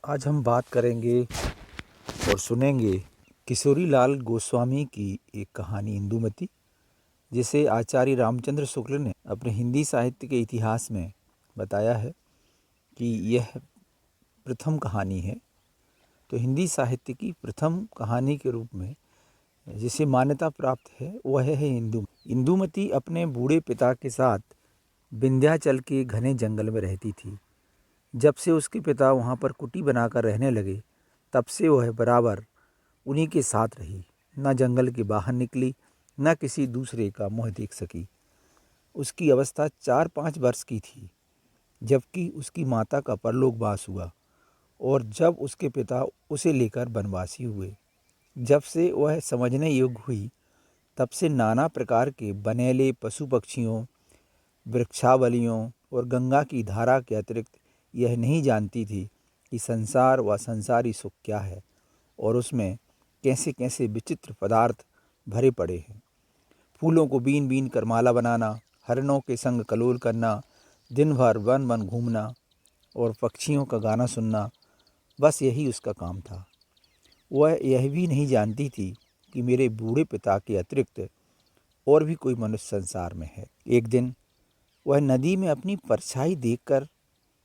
आज हम बात करेंगे और सुनेंगे किशोरी लाल गोस्वामी की एक कहानी इंदुमती, जिसे आचार्य रामचंद्र शुक्ल ने अपने हिंदी साहित्य के इतिहास में बताया है कि यह प्रथम कहानी है। तो हिंदी साहित्य की प्रथम कहानी के रूप में जिसे मान्यता प्राप्त है वह है इंदुमती अपने बूढ़े पिता के साथ विंध्याचल के घने जंगल में रहती थी। जब से उसके पिता वहाँ पर कुटी बनाकर रहने लगे, तब से वह बराबर उन्हीं के साथ रही। न जंगल के बाहर निकली, न किसी दूसरे का मुँह देख सकी। उसकी अवस्था 4-5 वर्ष की थी जबकि उसकी माता का परलोकवास हुआ और जब उसके पिता उसे लेकर वनवासी हुए। जब से वह समझने योग्य हुई, तब से नाना प्रकार के बनेले पशु पक्षियों, वृक्षावलियों और गंगा की धारा के अतिरिक्त यह नहीं जानती थी कि संसार व संसारी सुख क्या है और उसमें कैसे कैसे विचित्र पदार्थ भरे पड़े हैं। फूलों को बीन बीन कर माला बनाना, हरणों के संग कलोल करना, दिन भर वन वन घूमना और पक्षियों का गाना सुनना, बस यही उसका काम था। वह यह भी नहीं जानती थी कि मेरे बूढ़े पिता के अतिरिक्त और भी कोई मनुष्य संसार में है। एक दिन वह नदी में अपनी परछाई देखकर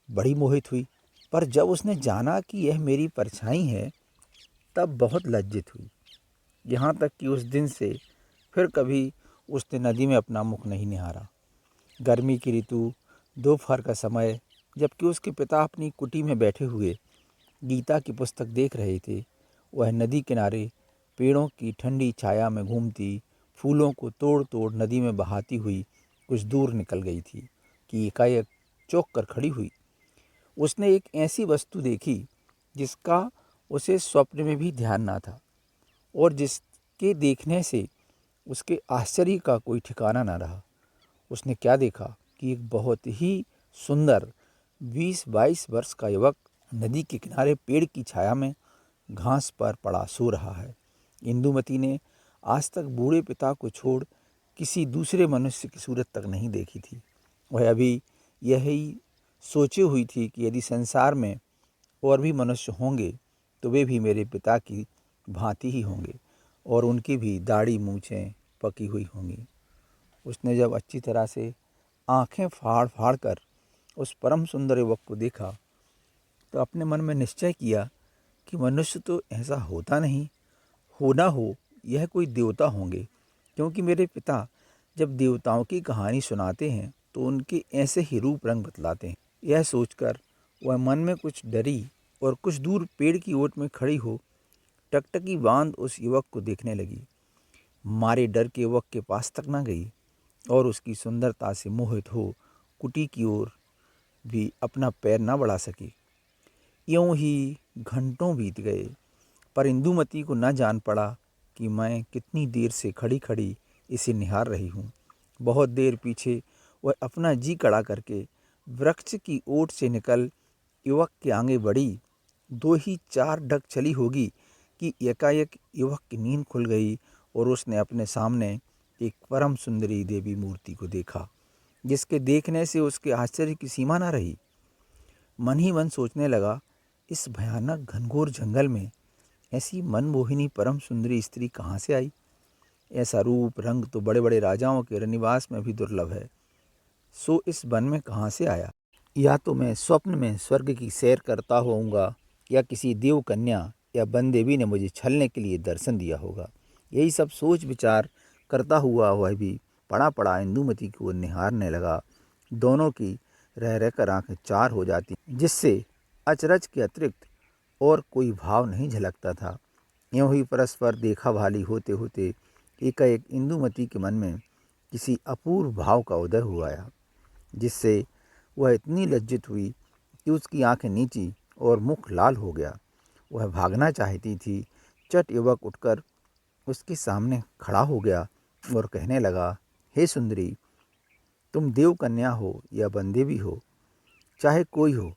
बड़ी मोहित हुई, पर जब उसने जाना कि यह मेरी परछाई है, तब बहुत लज्जित हुई। यहाँ तक कि उस दिन से फिर कभी उसने नदी में अपना मुख नहीं निहारा। गर्मी की ऋतु, दोपहर का समय, जबकि उसके पिता अपनी कुटी में बैठे हुए गीता की पुस्तक देख रहे थे, वह नदी किनारे पेड़ों की ठंडी छाया में घूमती, फूलों को तोड़ तोड़ नदी में बहाती हुई कुछ दूर निकल गई थी कि एकाएक चौंक कर खड़ी हुई। उसने एक ऐसी वस्तु देखी जिसका उसे स्वप्न में भी ध्यान ना था और जिसके देखने से उसके आश्चर्य का कोई ठिकाना ना रहा। उसने क्या देखा कि एक बहुत ही सुंदर 20-22 वर्ष का युवक नदी के किनारे पेड़ की छाया में घास पर पड़ा सो रहा है। इंदुमती ने आज तक बूढ़े पिता को छोड़ किसी दूसरे मनुष्य की सूरत तक नहीं देखी थी। वह अभी यही सोचे हुई थी कि यदि संसार में और भी मनुष्य होंगे तो वे भी मेरे पिता की भांति ही होंगे और उनकी भी दाढ़ी मूछें पकी हुई होंगी। उसने जब अच्छी तरह से आंखें फाड़ फाड़ कर उस परम सुंदर युवक को देखा, तो अपने मन में निश्चय किया कि मनुष्य तो ऐसा होता नहीं, हो ना हो यह कोई देवता होंगे, क्योंकि मेरे पिता जब देवताओं की कहानी सुनाते हैं तो उनके ऐसे ही रूप रंग बतलाते हैं। यह सोचकर वह मन में कुछ डरी और कुछ दूर पेड़ की ओट में खड़ी हो टकटकी बांध उस युवक को देखने लगी। मारे डर के युवक के पास तक न गई और उसकी सुंदरता से मोहित हो कुटी की ओर भी अपना पैर न बढ़ा सकी। यूं ही घंटों बीत गए, पर इंदुमती को न जान पड़ा कि मैं कितनी देर से खड़ी खड़ी इसे निहार रही हूँ। बहुत देर पीछे वह अपना जी कड़ा करके वृक्ष की ओट से निकल युवक के आगे बढ़ी। 2 ही 4 ढक चली होगी कि एकाएक युवक की नींद खुल गई और उसने अपने सामने एक परम सुंदरी देवी मूर्ति को देखा, जिसके देखने से उसके आश्चर्य की सीमा न रही। मन ही मन सोचने लगा, इस भयानक घनघोर जंगल में ऐसी मनमोहिनी परम सुंदरी स्त्री कहाँ से आई? ऐसा रूप रंग तो बड़े बड़े राजाओं के निवास में भी दुर्लभ है, सो इस वन में कहाँ से आया? या तो मैं स्वप्न में स्वर्ग की सैर करता होऊंगा, या किसी देव कन्या या वन देवी ने मुझे छलने के लिए दर्शन दिया होगा। यही सब सोच विचार करता हुआ वह भी पड़ा पड़ा इंदुमती को निहारने लगा। दोनों की रह रहकर आंखें चार हो जाती, जिससे अचरज के अतिरिक्त और कोई भाव नहीं झलकता था। यूं ही परस्पर देखा भाली होते होते एकाएक इंदुमती के मन में किसी अपूर्व भाव का उदय हुआ आया, जिससे वह इतनी लज्जित हुई कि उसकी आंखें नीची और मुख लाल हो गया। वह भागना चाहती थी। चट युवक उठकर उसके सामने खड़ा हो गया और कहने लगा, हे सुंदरी, तुम देव कन्या हो या वनदेवी हो, चाहे कोई हो,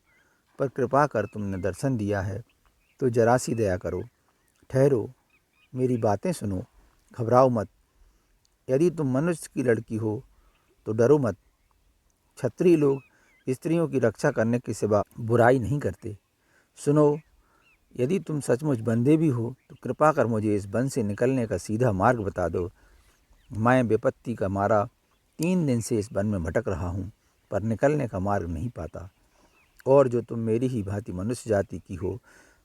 पर कृपा कर तुमने दर्शन दिया है तो जरा सी दया करो। ठहरो, मेरी बातें सुनो, घबराओ मत। यदि तुम मनुष्य की लड़की हो तो डरो मत। क्षत्रिय लोग स्त्रियों की रक्षा करने के सिवा बुराई नहीं करते। सुनो, यदि तुम सचमुच बंधे भी हो तो कृपा कर मुझे इस वन से निकलने का सीधा मार्ग बता दो। मैं विपत्ति का मारा 3 दिन से इस वन में भटक रहा हूँ, पर निकलने का मार्ग नहीं पाता। और जो तुम मेरी ही भांति मनुष्य जाति की हो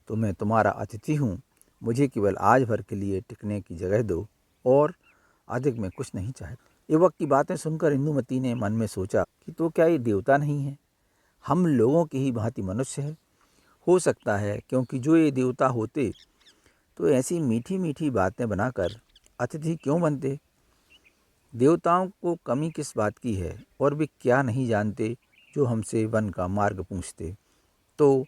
तो मैं तुम्हारा अतिथि हूँ। मुझे केवल आज भर के लिए टिकने की जगह दो, और अधिक मैं कुछ नहीं चाहता। युवक की बातें सुनकर इंदुमती ने मन में सोचा कि तो क्या ये देवता नहीं है, हम लोगों की ही भांति मनुष्य है। हो सकता है, क्योंकि जो ये देवता होते तो ऐसी मीठी मीठी बातें बनाकर अतिथि क्यों बनते। देवताओं को कमी किस बात की है, और वे क्या नहीं जानते जो हमसे वन का मार्ग पूछते। तो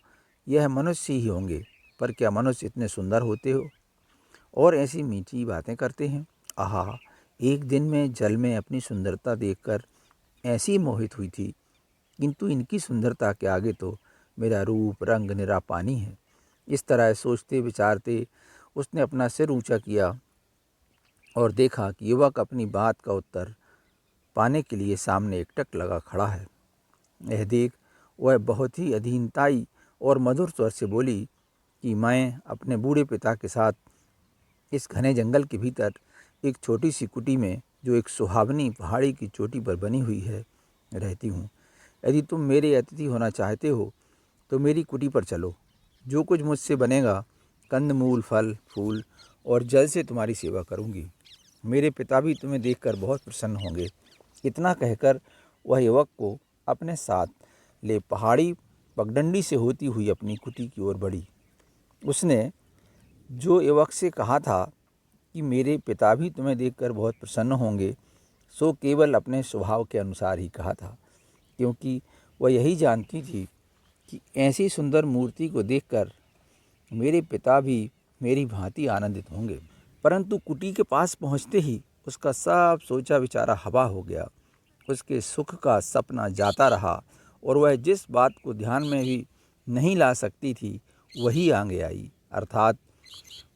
यह मनुष्य ही होंगे, पर क्या मनुष्य इतने सुंदर होते हो और ऐसी मीठी बातें करते हैं। आहा, एक दिन में जल में अपनी सुंदरता देखकर ऐसी मोहित हुई थी, किंतु इनकी सुंदरता के आगे तो मेरा रूप रंग निरा पानी है। इस तरह सोचते विचारते उसने अपना सिर ऊंचा किया और देखा कि युवक अपनी बात का उत्तर पाने के लिए सामने एकटक लगा खड़ा है। यह देख वह बहुत ही अधीनताई और मधुर स्वर से बोली कि मैं अपने बूढ़े पिता के साथ इस घने जंगल के भीतर एक छोटी सी कुटी में, जो एक सुहावनी पहाड़ी की चोटी पर बनी हुई है, रहती हूँ। यदि तुम मेरे अतिथि होना चाहते हो तो मेरी कुटी पर चलो। जो कुछ मुझसे बनेगा, कंदमूल फल फूल और जल से तुम्हारी सेवा करूँगी। मेरे पिता भी तुम्हें देखकर बहुत प्रसन्न होंगे। इतना कहकर वह युवक को अपने साथ ले पहाड़ी पगडंडी से होती हुई अपनी कुटी की ओर बढ़ी। उसने जो युवक से कहा था कि मेरे पिता भी तुम्हें देखकर बहुत प्रसन्न होंगे, सो केवल अपने स्वभाव के अनुसार ही कहा था, क्योंकि वह यही जानती थी कि ऐसी सुंदर मूर्ति को देखकर मेरे पिता भी मेरी भांति आनंदित होंगे। परंतु कुटी के पास पहुंचते ही उसका सब सोचा विचारा हवा हो गया। उसके सुख का सपना जाता रहा, और वह जिस बात को ध्यान में भी नहीं ला सकती थी वही आगे आई, अर्थात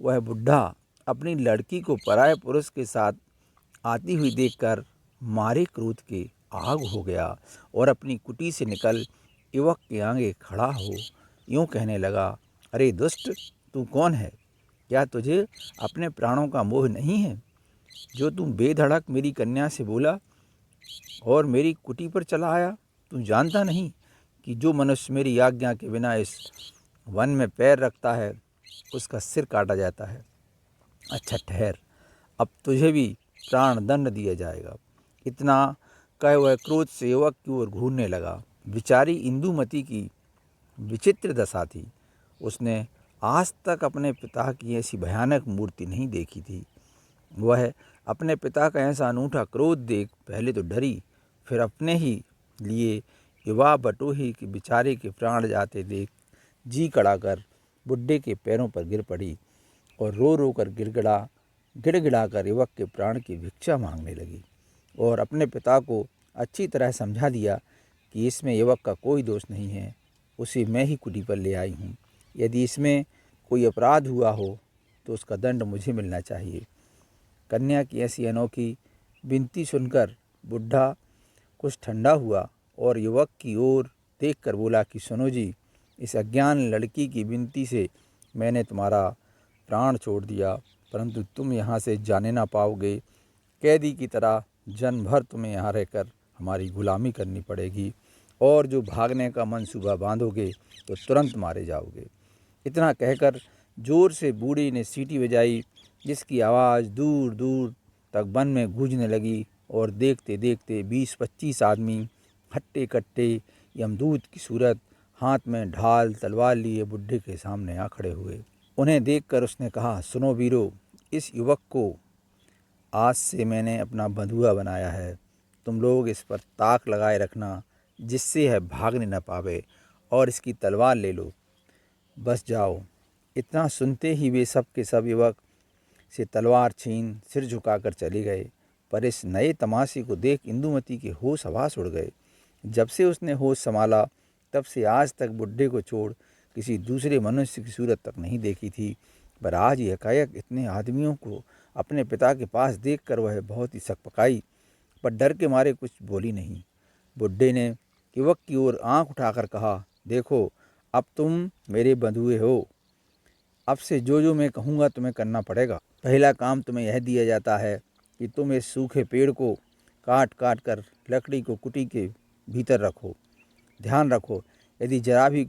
वह बुढ़ा अपनी लड़की को पराये पुरुष के साथ आती हुई देखकर मारे क्रोध के आग हो गया, और अपनी कुटी से निकल युवक के आगे खड़ा हो यूँ कहने लगा, अरे दुष्ट, तू कौन है? क्या तुझे अपने प्राणों का मोह नहीं है, जो तू बेधड़क मेरी कन्या से बोला और मेरी कुटी पर चला आया? तू जानता नहीं कि जो मनुष्य मेरी आज्ञा के बिना इस वन में पैर रखता है उसका सिर काटा जाता है। अच्छा ठहर, अब तुझे भी प्राण दंड दिया जाएगा। इतना कह वह क्रोध से युवक की ओर घूरने लगा। बेचारी इंदुमती की विचित्र दशा थी। उसने आज तक अपने पिता की ऐसी भयानक मूर्ति नहीं देखी थी। वह अपने पिता का ऐसा अनूठा क्रोध देख पहले तो डरी, फिर अपने ही लिए युवा बटोही के बेचारे के प्राण जाते देख जी कड़ाकर बुड्ढे के पैरों पर गिर पड़ी और रो रो कर गिड़गिड़ा कर युवक के प्राण की भिक्षा मांगने लगी, और अपने पिता को अच्छी तरह समझा दिया कि इसमें युवक का कोई दोष नहीं है, उसे मैं ही कुटी पर ले आई हूँ। यदि इसमें कोई अपराध हुआ हो तो उसका दंड मुझे मिलना चाहिए। कन्या की ऐसी अनोखी विनती सुनकर बुढ़ा कुछ ठंडा हुआ और युवक की ओर देखकर बोला कि सुनो जी, इस अज्ञान लड़की की विनती से मैंने तुम्हारा प्राण छोड़ दिया, परंतु तुम यहाँ से जाने ना पाओगे। कैदी की तरह जन्म भर तुम्हें यहाँ रहकर हमारी गुलामी करनी पड़ेगी, और जो भागने का मंसूबा बांधोगे तो तुरंत मारे जाओगे। इतना कहकर जोर से बूढ़ी ने सीटी बजाई, जिसकी आवाज़ दूर दूर तक वन में गूंजने लगी, और देखते देखते 20-25 आदमी हट्टे कट्टे यमदूत की सूरत हाथ में ढाल तलवार लिए बुढ़े के सामने आ खड़े हुए। उन्हें देखकर उसने कहा, सुनो वीरो, इस युवक को आज से मैंने अपना बंधुआ बनाया है। तुम लोग इस पर ताक लगाए रखना, जिससे यह भागने न पावे, और इसकी तलवार ले लो, बस जाओ। इतना सुनते ही वे सब के सब युवक से तलवार छीन सिर झुकाकर चले गए। पर इस नए तमाशे को देख इंदुमती के होश हवास उड़ गए। जब से उसने होश संभाला तब से आज तक बुढ़े को छोड़ किसी दूसरे मनुष्य की सूरत तक नहीं देखी थी, पर आज एकाएक इतने आदमियों को अपने पिता के पास देखकर वह बहुत ही सकपकाई, पर डर के मारे कुछ बोली नहीं। बुढ़े ने युवक की ओर आंख उठाकर कहा, देखो, अब तुम मेरे बंधुए हो। अब से जो मैं कहूँगा तुम्हें करना पड़ेगा। पहला काम तुम्हें यह दिया जाता है कि तुम इस सूखे पेड़ को काट काट कर लकड़ी को कुटी के भीतर रखो। ध्यान रखो, यदि जरा भी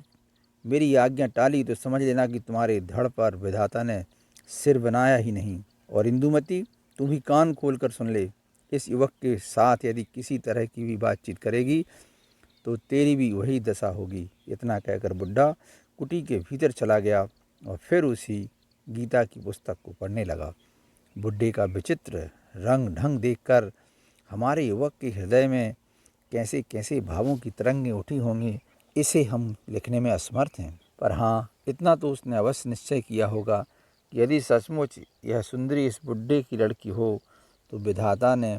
मेरी आज्ञा टाली तो समझ लेना कि तुम्हारे धड़ पर विधाता ने सिर बनाया ही नहीं। और इंदुमती, तू भी कान खोल कर सुन ले, इस युवक के साथ यदि किसी तरह की भी बातचीत करेगी तो तेरी भी वही दशा होगी। इतना कहकर बुढ़ा कुटी के भीतर चला गया और फिर उसी गीता की पुस्तक को पढ़ने लगा। बुढ़े का विचित्र रंग ढंग देखकर हमारे युवक के हृदय में कैसे कैसे भावों की तरंगें उठी होंगी, इसे हम लिखने में असमर्थ हैं। पर हाँ, इतना तो उसने अवश्य निश्चय किया होगा कि यदि सचमुच यह सुंदरी इस बुढ़े की लड़की हो तो विधाता ने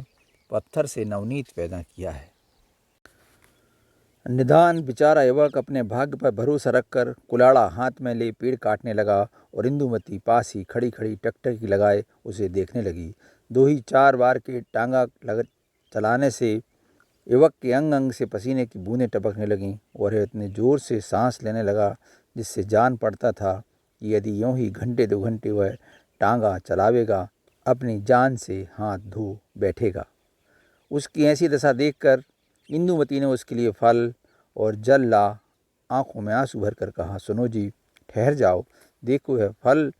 पत्थर से नवनीत पैदा किया है। निदान बेचारा युवक अपने भाग्य पर भरोसा रखकर कुलाड़ा हाथ में ले पेड़ काटने लगा और इंदुमती पास ही खड़ी खड़ी टकटकी की लगाए उसे देखने लगी। 2 ही 4 बार के टांगा चलाने से युवक के अंग अंग से पसीने की बूंदें टपकने लगीं और वह इतने जोर से सांस लेने लगा जिससे जान पड़ता था कि यदि यूं ही घंटे 2 घंटे वह टांगा चलावेगा अपनी जान से हाथ धो बैठेगा। उसकी ऐसी दशा देखकर इंदुमती ने उसके लिए फल और जल ला आंखों में आंसू भरकर कहा, सुनो जी, ठहर जाओ, देखो यह फल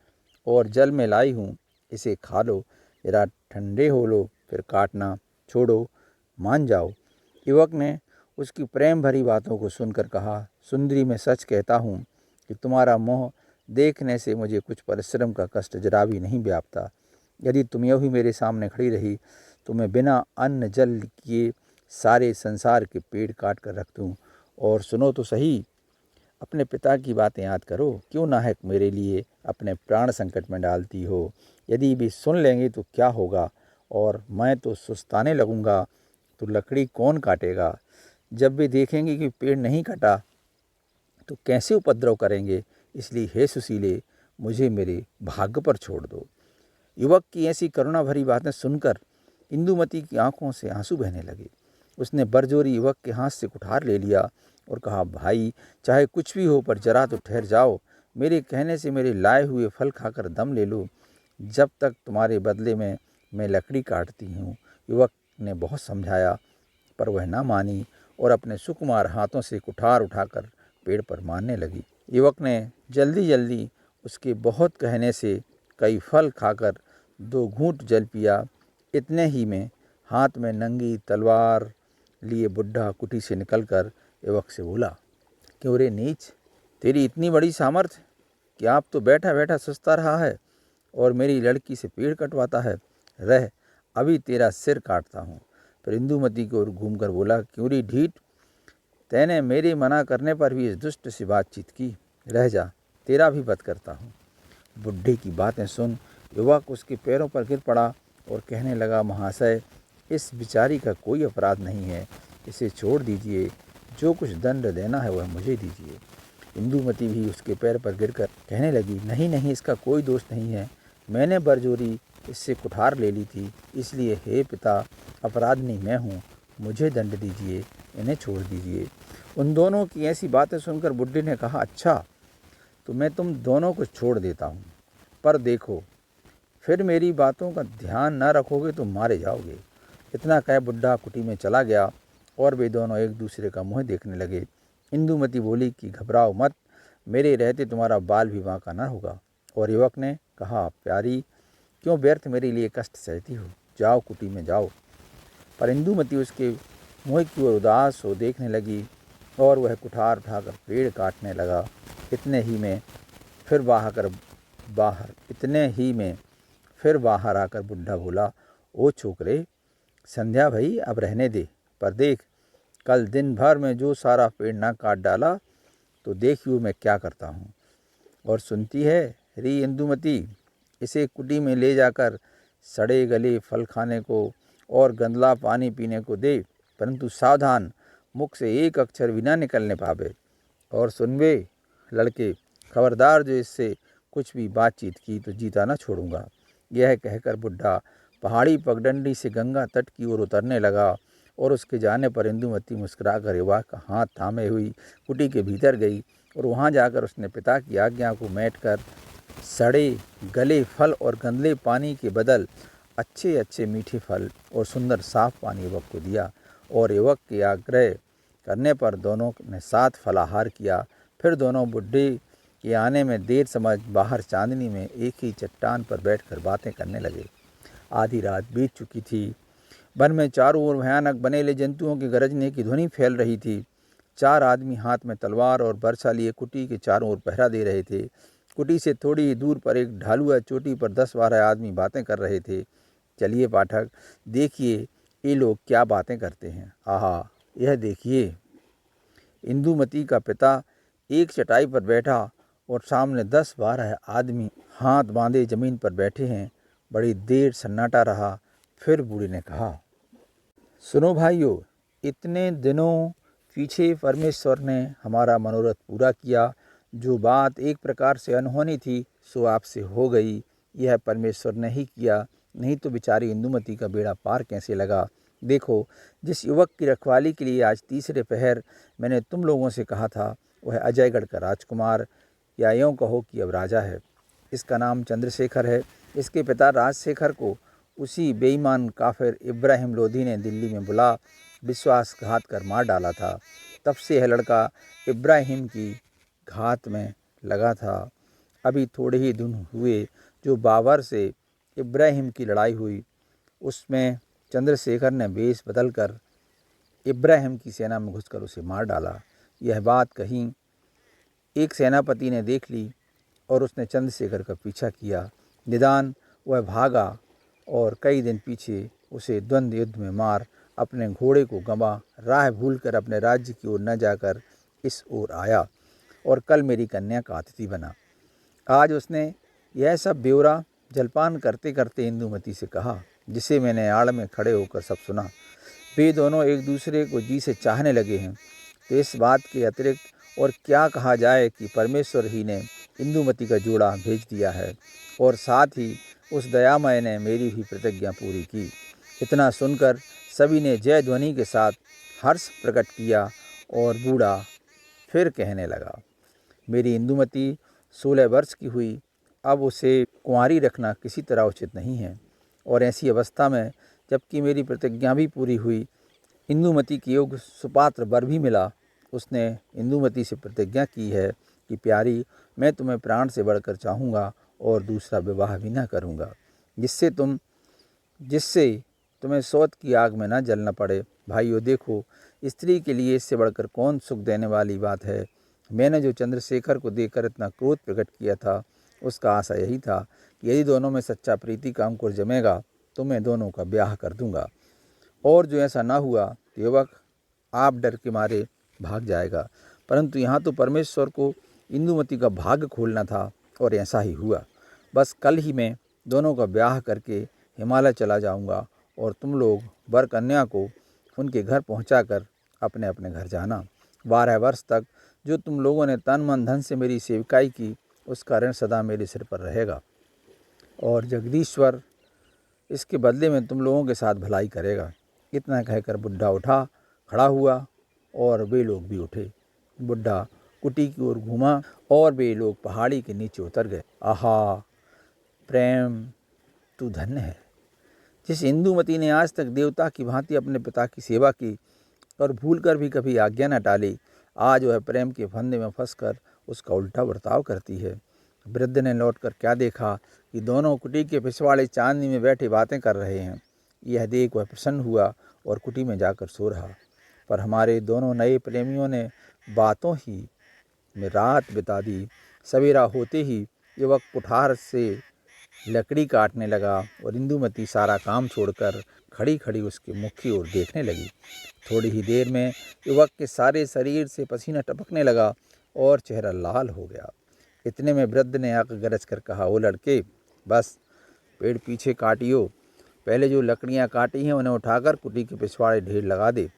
और जल में लाई हूँ, इसे खा लो, जरा ठंडे हो लो, फिर काटना छोड़ो, मान जाओ। युवक ने उसकी प्रेम भरी बातों को सुनकर कहा, सुंदरी, मैं सच कहता हूँ कि तुम्हारा मोह देखने से मुझे कुछ परिश्रम का कष्ट जरा भी नहीं व्यापता। यदि तुम यूँ ही मेरे सामने खड़ी रही तो मैं बिना अन्न जल किए सारे संसार के पेड़ काट कर रख दूँ। और सुनो तो सही, अपने पिता की बातें याद करो, क्यों नाहक मेरे लिए अपने प्राण संकट में डालती हो। यदि भी सुन लेंगे तो क्या होगा, और मैं तो सुस्ताने लगूंगा तो लकड़ी कौन काटेगा। जब भी देखेंगे कि पेड़ नहीं कटा तो कैसे उपद्रव करेंगे। इसलिए हे सुशीले, मुझे मेरे भाग्य पर छोड़ दो। युवक की ऐसी करुणा भरी बातें सुनकर इंदुमती की आंखों से आंसू बहने लगे। उसने बरजोरी युवक के हाथ से कुठार ले लिया और कहा, भाई, चाहे कुछ भी हो पर जरा तो ठहर जाओ। मेरे कहने से मेरे लाए हुए फल खाकर दम ले लो, जब तक तुम्हारे बदले में मैं लकड़ी काटती हूँ। युवक ने बहुत समझाया पर वह ना मानी और अपने सुकुमार हाथों से कुठार उठाकर पेड़ पर मारने लगी। युवक ने जल्दी जल्दी उसके बहुत कहने से कई फल खाकर 2 घूंट जल पिया। इतने ही में हाथ में नंगी तलवार लिए बुढ़ा कुटी से निकलकर युवक से बोला, क्यों रे नीच, तेरी इतनी बड़ी सामर्थ कि आप तो बैठा बैठा सुस्ता रहा है और मेरी लड़की से पेड़ कटवाता है। रह, अभी तेरा सिर काटता हूँ। फिर इंदुमती की ओर घूमकर बोला, क्यों री ढीठ, तैने मेरे मना करने पर भी इस दुष्ट से बातचीत की। रह जा, तेरा भी वध करता हूँ। बुढ़े की बातें सुन युवक उसके पैरों पर गिर पड़ा और कहने लगा, महाशय, इस बिचारी का कोई अपराध नहीं है, इसे छोड़ दीजिए, जो कुछ दंड देना है वह मुझे दीजिए। इंदुमती भी उसके पैर पर गिरकर कहने लगी, नहीं नहीं, इसका कोई दोष नहीं है, मैंने बरजोरी इससे कुठार ले ली थी, इसलिए हे पिता, अपराधनी मैं हूँ, मुझे दंड दीजिए, इन्हें छोड़ दीजिए। उन दोनों की ऐसी बातें सुनकर बुढ़े ने कहा, अच्छा, तो मैं तुम दोनों को छोड़ देता हूँ, पर देखो, फिर मेरी बातों का ध्यान न रखोगे तो मारे जाओगे। इतना कह बुढ़ा कुटी में चला गया और वे दोनों एक दूसरे का मुँह देखने लगे। इंदुमती बोली कि घबराओ मत, मेरे रहते तुम्हारा बाल भी बांका न होगा। और युवक ने कहा, प्यारी, क्यों व्यर्थ मेरे लिए कष्ट सहती हो, जाओ कुटी में जाओ। पर इंदुमती उसके मुँह की ओर उदास हो देखने लगी और वह कुठार उठाकर पेड़ काटने लगा। इतने ही में फिर बाहर आकर बुढ़ा बोला, ओ छोकरे, संध्या भई, अब रहने दे, पर देख, कल दिन भर में जो सारा पेड़ ना काट डाला तो देखियो मैं क्या करता हूँ। और सुनती है री इंदुमती, इसे कुटी में ले जाकर सड़े गले फल खाने को और गंदला पानी पीने को दे, परंतु सावधान, मुख से एक अक्षर भी ना निकलने पावे। और सुनवे लड़के, खबरदार, जो इससे कुछ भी बातचीत की तो जीता न छोड़ूंगा। यह कहकर बुढ़ा पहाड़ी पगडंडी से गंगा तट की ओर उतरने लगा और उसके जाने पर इंदुमती मुस्कुराकर युवक का हाथ थामे हुई कुटी के भीतर गई और वहां जाकर उसने पिता की आज्ञा को मैट कर सड़े गले फल और गंदले पानी के बदल अच्छे अच्छे मीठे फल और सुंदर साफ पानी युवक को दिया। और युवक के आग्रह करने पर दोनों ने साथ फलाहार किया। फिर दोनों बुढ़े के आने में देर समझ बाहर चांदनी में एक ही चट्टान पर बैठकर बातें करने लगे। आधी रात बीत चुकी थी। वन में चारों ओर भयानक बनेले जंतुओं के गरजने की ध्वनि फैल रही थी। 4 आदमी हाथ में तलवार और बरछा लिए कुटी के चारों ओर पहरा दे रहे थे। कुटी से थोड़ी ही दूर पर एक ढालुआ चोटी पर 10-12 आदमी बातें कर रहे थे। चलिए पाठक, देखिए ये लोग क्या बातें करते हैं। आहा, यह देखिए, इंदुमती का पिता एक चटाई पर बैठा और सामने 10-12 आदमी हाथ बांधे जमीन पर बैठे हैं। बड़ी देर सन्नाटा रहा। फिर बूढ़ी ने कहा, सुनो भाइयों, इतने दिनों पीछे परमेश्वर ने हमारा मनोरथ पूरा किया। जो बात एक प्रकार से अनहोनी थी सो आपसे हो गई। यह परमेश्वर ने ही किया, नहीं तो बेचारी इंदुमती का बेड़ा पार कैसे लगा। देखो, जिस युवक की रखवाली के लिए आज तीसरे पहर मैंने तुम लोगों से कहा था, वह अजयगढ़ का राजकुमार, या यूँ कहो कि अब राजा है। इसका नाम चंद्रशेखर है। इसके पिता राजशेखर को उसी बेईमान काफिर इब्राहिम लोधी ने दिल्ली में बुला विश्वासघात कर मार डाला था। तब से यह लड़का इब्राहिम की घात में लगा था। अभी थोड़े ही दिन हुए जो बाबर से इब्राहिम की लड़ाई हुई, उसमें चंद्रशेखर ने वेश बदलकर इब्राहिम की सेना में घुसकर उसे मार डाला। यह बात कहीं एक सेनापति ने देख ली और उसने चंद्रशेखर का पीछा किया। निदान वह भागा और कई दिन पीछे उसे द्वंद्व युद्ध में मार अपने घोड़े को गंवा राह भूलकर अपने राज्य की ओर न जाकर इस ओर आया और कल मेरी कन्या का अतिथि बना। आज उसने यह सब ब्यौरा जलपान करते करते इंदुमती से कहा, जिसे मैंने आड़ में खड़े होकर सब सुना। वे दोनों एक दूसरे को जी से चाहने लगे हैं। तो इस बात के अतिरिक्त और क्या कहा जाए कि परमेश्वर ही ने इंदुमती का जोड़ा भेज दिया है और साथ ही उस दयामय ने मेरी भी प्रतिज्ञा पूरी की। इतना सुनकर सभी ने जय ध्वनि के साथ हर्ष प्रकट किया और बूढ़ा फिर कहने लगा, मेरी इंदुमती 16 वर्ष की हुई। अब उसे कुंवारी रखना किसी तरह उचित नहीं है। और ऐसी अवस्था में जबकि मेरी प्रतिज्ञा भी पूरी हुई, इंदुमती के योग्य सुपात्र वर भी मिला। उसने इंदुमती से प्रतिज्ञा की है कि प्यारी, मैं तुम्हें प्राण से बढ़कर चाहूँगा और दूसरा विवाह भी न करूँगा, जिससे तुम्हें सौत की आग में न जलना पड़े। भाइयों देखो, स्त्री के लिए इससे बढ़कर कौन सुख देने वाली बात है। मैंने जो चंद्रशेखर को देखकर इतना क्रोध प्रकट किया था, उसका आशा यही था कि यदि दोनों में सच्चा प्रीति का अंकुर जमेगा तो मैं दोनों का ब्याह कर दूंगा। और जो ऐसा ना हुआ तो युवक आप डर के मारे भाग जाएगा। परंतु यहाँ तो परमेश्वर को इंदुमती का भाग्य खोलना था और ऐसा ही हुआ। बस कल ही मैं दोनों का ब्याह करके हिमालय चला जाऊंगा और तुम लोग वर कन्या को उनके घर पहुंचाकर अपने अपने घर जाना। 12 वर्ष तक जो तुम लोगों ने तन मन धन से मेरी सेवकाई की, उसका ऋण सदा मेरे सिर पर रहेगा और जगदीश्वर इसके बदले में तुम लोगों के साथ भलाई करेगा। इतना कहकर बुढ़ा उठा खड़ा हुआ और वे लोग भी उठे। बुढ़ा कुटी की ओर घूमा और वे लोग पहाड़ी के नीचे उतर गए। आहा प्रेम, तू धन्य है। जिस इंदुमती ने आज तक देवता की भांति अपने पिता की सेवा की और भूलकर भी कभी आज्ञा न टाली, आज वह प्रेम के फंदे में फंसकर उसका उल्टा बर्ताव करती है। वृद्ध ने लौटकर क्या देखा कि दोनों कुटी के पिछवाड़े चांदनी में बैठे बातें कर रहे हैं। यह देख वह प्रसन्न हुआ और कुटी में जाकर सो रहा। पर हमारे दोनों नए प्रेमियों ने बातों ही में रात बिता दी। सवेरा होते ही युवक कुठार से लकड़ी काटने लगा और इंदुमती सारा काम छोड़कर खड़ी खड़ी उसके मुख की ओर देखने लगी। थोड़ी ही देर में युवक के सारे शरीर से पसीना टपकने लगा और चेहरा लाल हो गया। इतने में वृद्ध ने आकर गरज कर कहा, ओ लड़के, बस पेड़ पीछे काटियो। पहले जो लकड़ियां काटी हैं उन्हें उठाकर कुटी के पिछवाड़े ढेर लगा दे।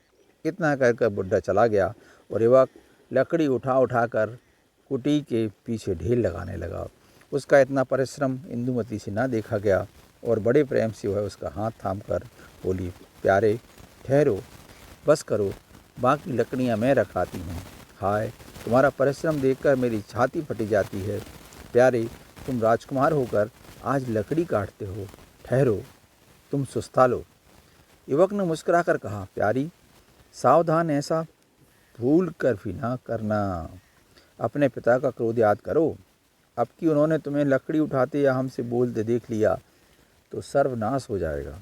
इतना कहकर बुढ़ा चला गया और युवक लकड़ी उठा कर कुटी के पीछे ढेर लगाने लगा। उसका इतना परिश्रम इंदुमती से ना देखा गया और बड़े प्रेम से वह उसका हाथ थामकर बोली, प्यारे ठहरो, बस करो, बाकी लकड़ियां मैं रखाती हूँ। हाय, तुम्हारा परिश्रम देखकर मेरी छाती फटी जाती है। प्यारे, तुम राजकुमार होकर आज लकड़ी काटते हो, ठहरो, तुम सुस्ता लो। युवक ने मुस्कुराकर कहा, प्यारी सावधान, ऐसा भूल कर भी ना करना। अपने पिता का क्रोध याद करो। अब कि उन्होंने तुम्हें लकड़ी उठाते या हमसे बोलते देख लिया तो सर्वनाश हो जाएगा।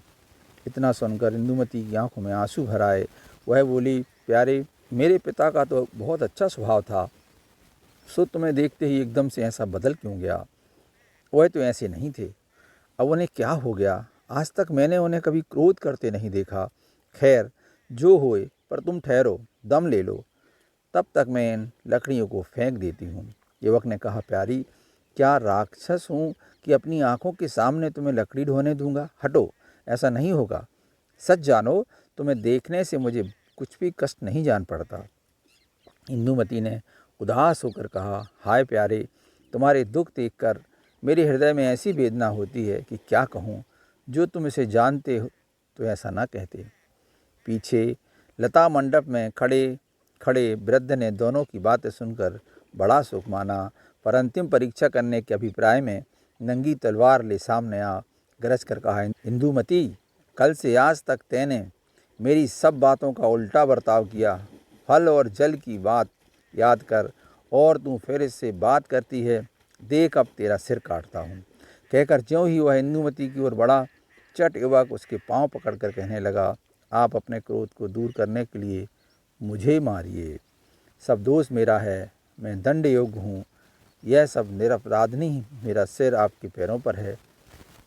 इतना सुनकर इंदुमती की आंखों में आंसू भर आए। वह बोली, प्यारे मेरे पिता का तो बहुत अच्छा स्वभाव था, सो तुम्हें देखते ही एकदम से ऐसा बदल क्यों गया? वह तो ऐसे नहीं थे। अब उन्हें क्या हो गया? आज तक मैंने उन्हें कभी क्रोध करते नहीं देखा। खैर जो होए, पर तुम ठहरो, दम ले लो, तब तक मैं इन लकड़ियों को फेंक देती हूँ। युवक ने कहा, प्यारी क्या राक्षस हूँ कि अपनी आंखों के सामने तुम्हें लकड़ी ढोने दूंगा? हटो, ऐसा नहीं होगा। सच जानो, तुम्हें देखने से मुझे कुछ भी कष्ट नहीं जान पड़ता। इंदुमती ने उदास होकर कहा, हाय प्यारे, तुम्हारे दुख देखकर मेरे हृदय में ऐसी वेदना होती है कि क्या कहूँ। जो तुम इसे जानते हो तो ऐसा ना कहते। पीछे लता मंडप में खड़े खड़े वृद्ध ने दोनों की बातें सुनकर बड़ा सुख माना, पर अंतिम परीक्षा करने के अभिप्राय में नंगी तलवार ले सामने आ गरज कर कहा, इंदुमती, कल से आज तक तैने मेरी सब बातों का उल्टा बर्ताव किया। फल और जल की बात याद कर और तू फिर इससे बात करती है। देख अब तेरा सिर काटता हूँ। कहकर ज्यों ही वह इंदुमती की ओर बढ़ा, चट युवक उसके पांव पकड़कर कहने लगा, आप अपने क्रोध को दूर करने के लिए मुझे मारिए। सब दोष मेरा है, मैं दंड योग्य हूँ। यह सब निरपराधनी मेरा सिर आपके पैरों पर है,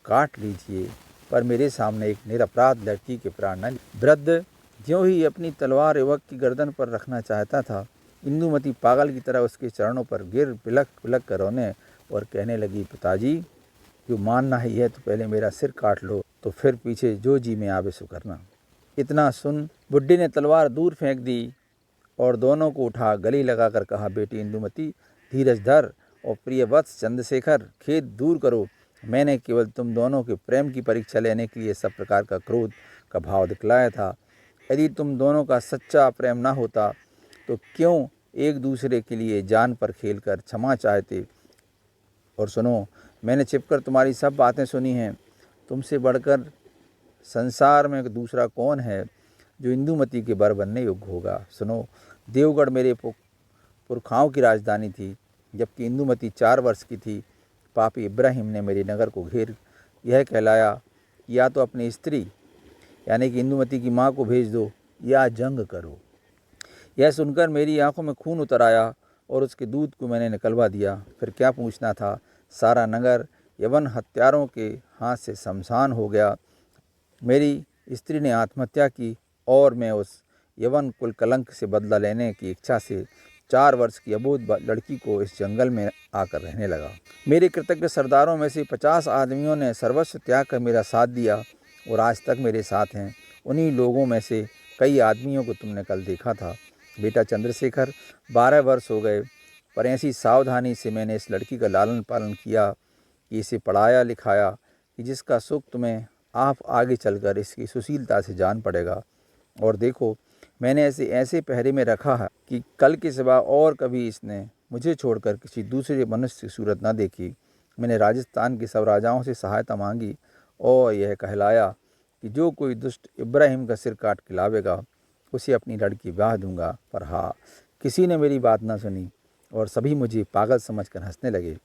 काट लीजिए, पर मेरे सामने एक निरपराध लड़की के प्राण न। वृद्ध ज्यों ही अपनी तलवार युवक की गर्दन पर रखना चाहता था, इंदुमती पागल की तरह उसके चरणों पर गिर बिलख बिलख कर रोने और कहने लगी, पिताजी, जो मानना ही है तो पहले मेरा सिर काट लो, तो फिर पीछे जो जी में आवे सो करना। इतना सुन बुढ़ी ने तलवार दूर फेंक दी और दोनों को उठा गले लगाकर कहा, बेटी इंदुमती, धीरज धर और प्रिय वत्स चंद्रशेखर, खेद दूर करो। मैंने केवल तुम दोनों के प्रेम की परीक्षा लेने के लिए सब प्रकार का क्रोध का भाव दिखलाया था। यदि तुम दोनों का सच्चा प्रेम ना होता तो क्यों एक दूसरे के लिए जान पर खेलकर क्षमा चाहते? और सुनो, मैंने छिपकर तुम्हारी सब बातें सुनी हैं। तुमसे बढ़कर संसार में दूसरा कौन है जो इंदुमती के बर बनने योग्य होगा? सुनो, देवगढ़ मेरे पुरखाओं की राजधानी थी। जबकि इंदुमती 4 वर्ष की थी, पापी इब्राहिम ने मेरे नगर को घेर यह कहलाया, या तो अपनी स्त्री यानी कि इंदुमती की माँ को भेज दो या जंग करो। यह सुनकर मेरी आंखों में खून उतर आया और उसके दूध को मैंने निकलवा दिया। फिर क्या पूछना था? सारा नगर यवन हत्यारों के हाथ से शमशान हो गया। मेरी स्त्री ने आत्महत्या की और मैं उस यवन कुल कलंक से बदला लेने की इच्छा से 4 वर्ष की अबोध लड़की को इस जंगल में आकर रहने लगा। मेरे कृतज्ञ सरदारों में से 50 आदमियों ने सर्वस्व त्याग कर मेरा साथ दिया और आज तक मेरे साथ हैं। उन्हीं लोगों में से कई आदमियों को तुमने कल देखा था। बेटा चंद्रशेखर, 12 वर्ष हो गए, पर ऐसी सावधानी से मैंने इस लड़की का लालन पालन किया कि इसे पढ़ाया लिखाया कि जिसका सुख तुम्हें आप आगे चलकर इसकी सुशीलता से जान पड़ेगा। और देखो, मैंने ऐसे पहरे में रखा है कि कल के सिवा और कभी इसने मुझे छोड़कर किसी दूसरे मनुष्य की सूरत न देखी। मैंने राजस्थान के सब राजाओं से सहायता मांगी और यह कहलाया कि जो कोई दुष्ट इब्राहिम का सिर काट के लावेगा उसे अपनी लड़की ब्याह दूंगा। पर हाँ, किसी ने मेरी बात न सुनी और सभी मुझे पागल समझकर हंसने लगे।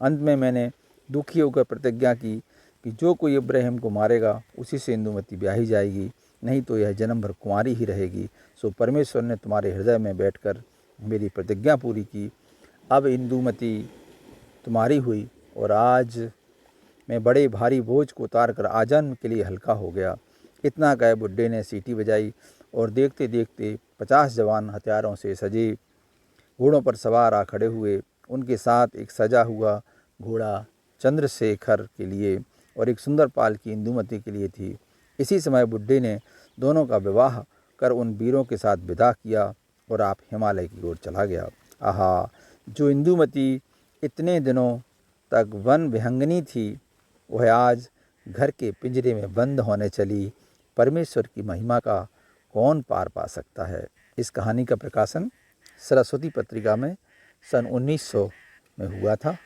अंत में मैंने दुखी होकर प्रतिज्ञा की कि जो कोई इब्राहिम को मारेगा उसी से इंदुमती ब्याही जाएगी, नहीं तो यह जन्म भर कुंवारी ही रहेगी। सो परमेश्वर ने तुम्हारे हृदय में बैठकर मेरी प्रतिज्ञा पूरी की। अब इंदुमती तुम्हारी हुई और आज मैं बड़े भारी बोझ को उतार कर आजन्म के लिए हल्का हो गया। इतना कहे बुड्ढे ने सीटी बजाई और देखते देखते 50 जवान हथियारों से सजे घोड़ों पर सवार आ खड़े हुए। उनके साथ एक सजा हुआ घोड़ा चंद्रशेखर के लिए और एक सुंदर पालकी इंदुमती के लिए थी। इसी समय बुड्ढे ने दोनों का विवाह कर उन वीरों के साथ विदा किया और आप हिमालय की ओर चला गया। आहा, जो इंदुमती इतने दिनों तक वन विहंगनी थी, वह आज घर के पिंजरे में बंद होने चली। परमेश्वर की महिमा का कौन पार पा सकता है? इस कहानी का प्रकाशन सरस्वती पत्रिका में सन 1900 में हुआ था।